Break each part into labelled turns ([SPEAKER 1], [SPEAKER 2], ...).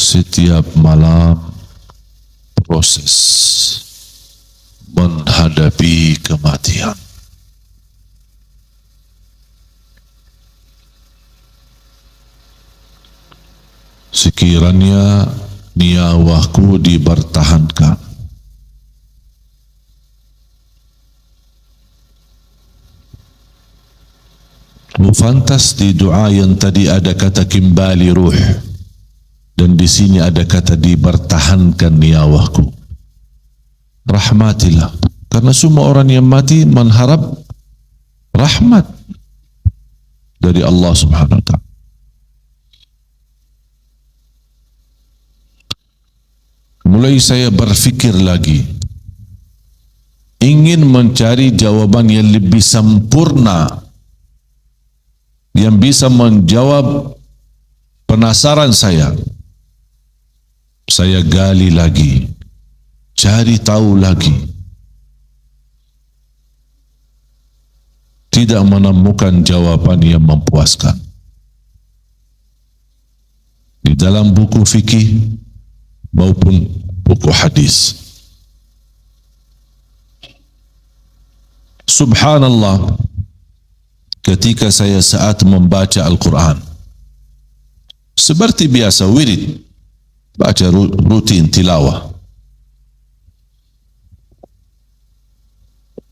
[SPEAKER 1] Setiap malam proses menghadapi kematian. Sekiranya nyawaku dipertahankan, mufantas di doa yang tadi ada kata kimbali ruh, dan di sini ada kata dipertahankan nyawaku. Rahmatilah, karena semua orang yang mati mengharap rahmat dari Allah Subhanahu wa Ta'ala. Mulai saya berfikir lagi, ingin mencari jawaban yang lebih sempurna, yang bisa menjawab penasaran saya. Saya gali lagi, cari tahu lagi, tidak menemukan jawaban yang memuaskan. Di dalam buku fikih maupun buku hadis. Subhanallah, ketika saya saat membaca Al-Quran, seperti biasa wirid, baca rutin tilawah.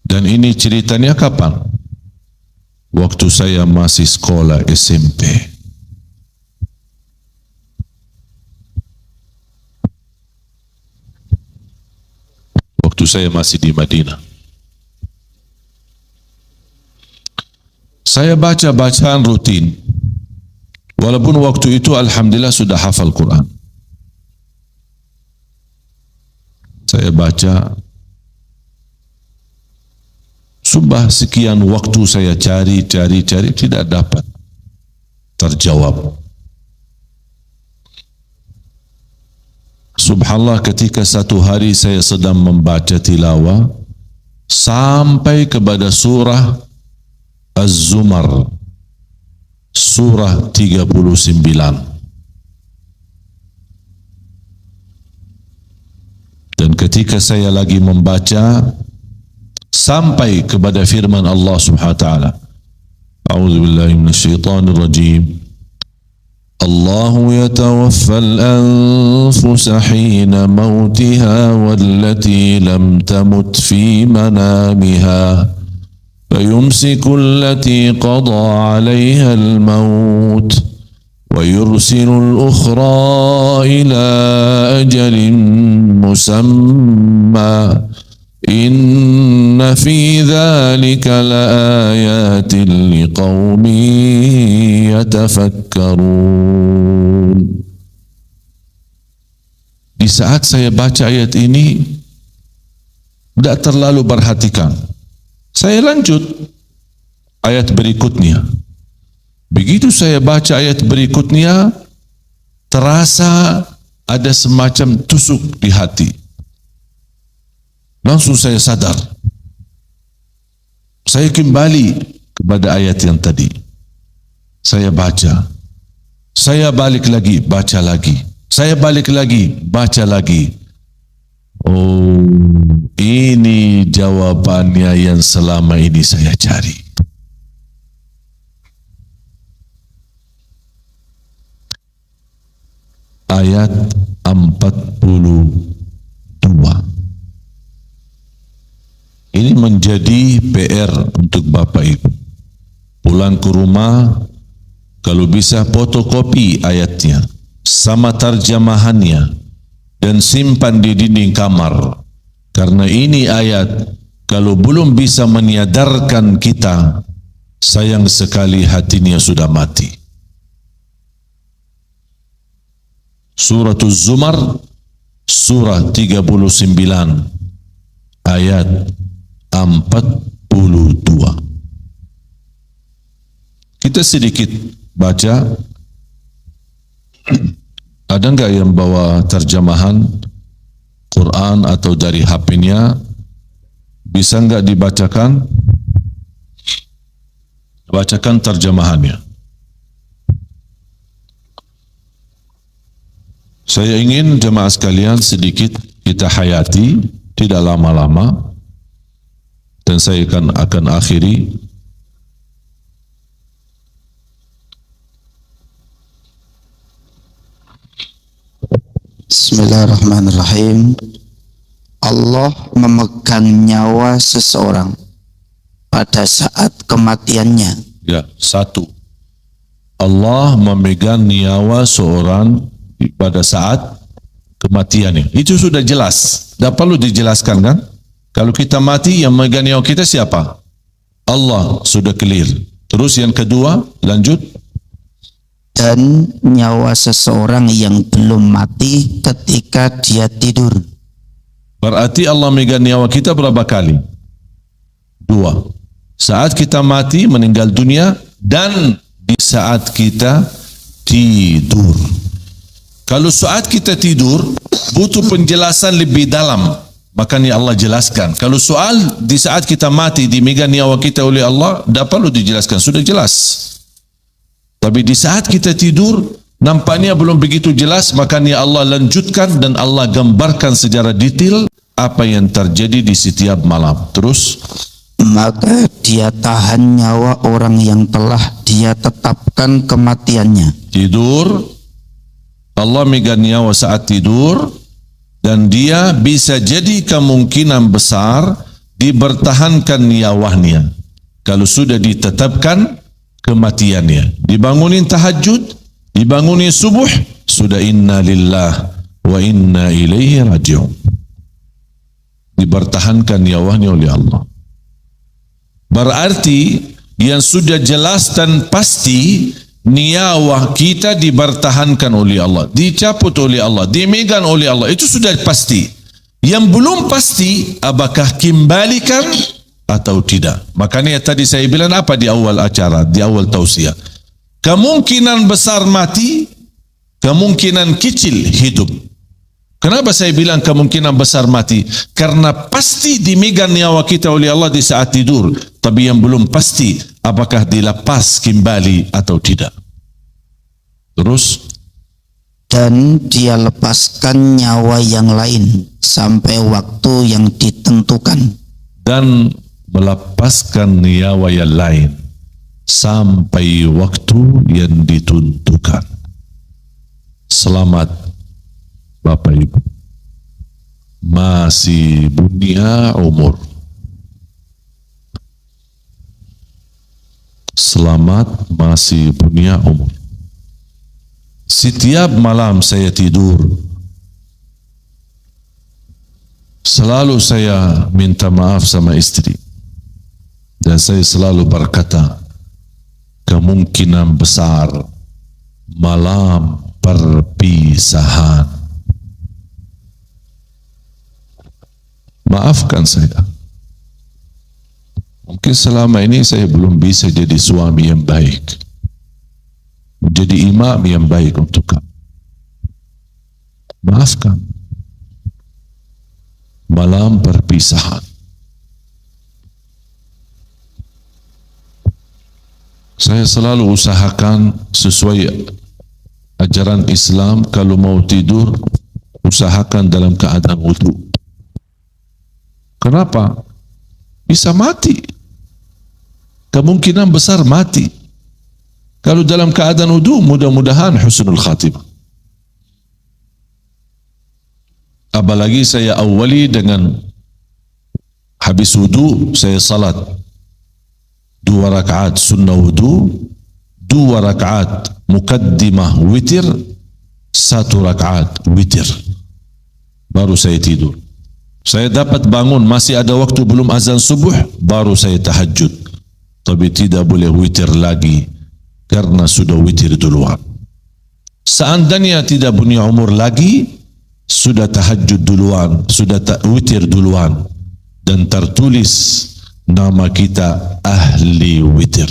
[SPEAKER 1] Dan ini ceritanya kapan? Waktu saya masih sekolah SMP. Waktu saya masih di Madinah. Saya baca bacaan rutin. Walaupun waktu itu alhamdulillah sudah hafal Quran. Saya baca, sudah sekian waktu saya cari, tidak dapat terjawab. Subhanallah, ketika satu hari saya sedang membaca tilawah sampai kepada surah Az-Zumar, surah 39. Dan ketika saya lagi membaca sampai kepada firman Allah Subhanahu wa taala, A'udzubillahi minasyaitonir rajim. Allahu yatawaffal anfusa hina mautiha wallati lam tamut fi manamiha fayumsiku allati qada 'alayha al-maut wa yursilu al-ukhra ila ajalin musamma inna fi dhalika laayatin liqaumin yatafakkarun. Di saat saya baca ayat ini, tidak terlalu perhatikan. Saya lanjut ayat berikutnya. Begitu saya baca ayat berikutnya, terasa ada semacam tusuk di hati. Langsung saya sadar. Saya kembali kepada ayat yang tadi. Saya baca. Saya balik lagi, baca lagi. Saya balik lagi, baca lagi. Oh, ini jawabannya yang selama ini saya cari. Ayat 42. Ini menjadi PR untuk Bapak Ibu. Pulang ke rumah, kalau bisa fotokopi ayatnya sama terjemahannya dan simpan di dinding kamar. Karena ini ayat, kalau belum bisa menyadarkan kita, sayang sekali hatinya sudah mati. Surah Az-Zumar, surah 39, ayat 42. Kita sedikit baca. Ada enggak yang bawa terjemahan Quran atau dari HP-nya? Bisa enggak dibacakan? Bacakan terjemahannya. Saya ingin jemaah sekalian sedikit kita hayati, tidak lama-lama, dan saya akan akhiri.
[SPEAKER 2] Bismillahirrahmanirrahim. Allah memegang nyawa seseorang pada saat kematiannya.
[SPEAKER 1] Ya, satu. Allah memegang nyawa seorang pada saat kematiannya. Itu sudah jelas. Tidak perlu dijelaskan kan? Kalau kita mati, yang memegang nyawa kita siapa? Allah, sudah clear. Terus yang kedua, lanjut.
[SPEAKER 2] Dan nyawa seseorang yang belum mati ketika dia tidur.
[SPEAKER 1] Berarti Allah memegang nyawa kita berapa kali? Dua. Saat kita mati, meninggal dunia, dan di saat kita tidur. Kalau saat kita tidur, butuh penjelasan lebih dalam. Makanya Allah jelaskan. Kalau soal di saat kita mati, dimegang nyawa kita oleh Allah, tidak perlu dijelaskan, sudah jelas. Tapi di saat kita tidur, nampaknya belum begitu jelas, makanya Allah lanjutkan dan Allah gambarkan secara detail apa yang terjadi di setiap malam. Terus,
[SPEAKER 2] maka dia tahan nyawa orang yang telah dia tetapkan kematiannya.
[SPEAKER 1] Tidur, Allah megang nyawa saat tidur, dan dia bisa jadi kemungkinan besar dibertahankan nyawanya kalau sudah ditetapkan kematiannya. Dibangunin tahajud, dibangunin subuh, sudah inna lillah wa inna ilaihi raji'un. Dibertahankan nyawanya oleh Allah. Berarti yang sudah jelas dan pasti, nyawa kita dibertahankan oleh Allah, dicabut oleh Allah, dimegang oleh Allah, itu sudah pasti. Yang belum pasti, apakah kembalikan atau tidak. Makanya tadi saya bilang apa di awal acara, di awal tausiah, kemungkinan besar mati, kemungkinan kecil hidup. Kenapa saya bilang kemungkinan besar mati? Karena pasti dimegang nyawa kita oleh Allah di saat tidur, tapi yang belum pasti apakah dilepas kembali atau tidak. Terus,
[SPEAKER 2] dan dia lepaskan nyawa yang lain sampai waktu yang ditentukan.
[SPEAKER 1] Dan melepaskan nyawa yang lain sampai waktu yang ditentukan. Selamat Bapak Ibu, masih punya umur. Selamat masih punya umur. Setiap malam saya tidur, selalu saya minta maaf sama istri, dan saya selalu berkata, kemungkinan besar malam perpisahan. Maafkan saya. Mungkin selama ini saya belum bisa jadi suami yang baik, menjadi imam yang baik untuk kamu. Maafkan. Malam perpisahan. Saya selalu usahakan sesuai ajaran Islam, kalau mau tidur, usahakan dalam keadaan wudu. Kenapa? Bisa mati. Kemungkinan besar mati. Kalau dalam keadaan wudu, mudah-mudahan husnul khatimah. Apalagi saya awali dengan habis wudu, saya salat 2 rakaat sunnah wudu, 2 rakaat mukaddimah witir, 1 rakaat witir. Baru saya tidur. Saya dapat bangun, masih ada waktu belum azan subuh, baru saya tahajud. Tapi tidak boleh witir lagi, karena sudah witir duluan. Seandainya tidak punya umur lagi, sudah tahajud duluan, sudah witir duluan, dan tertulis nama kita ahli witir.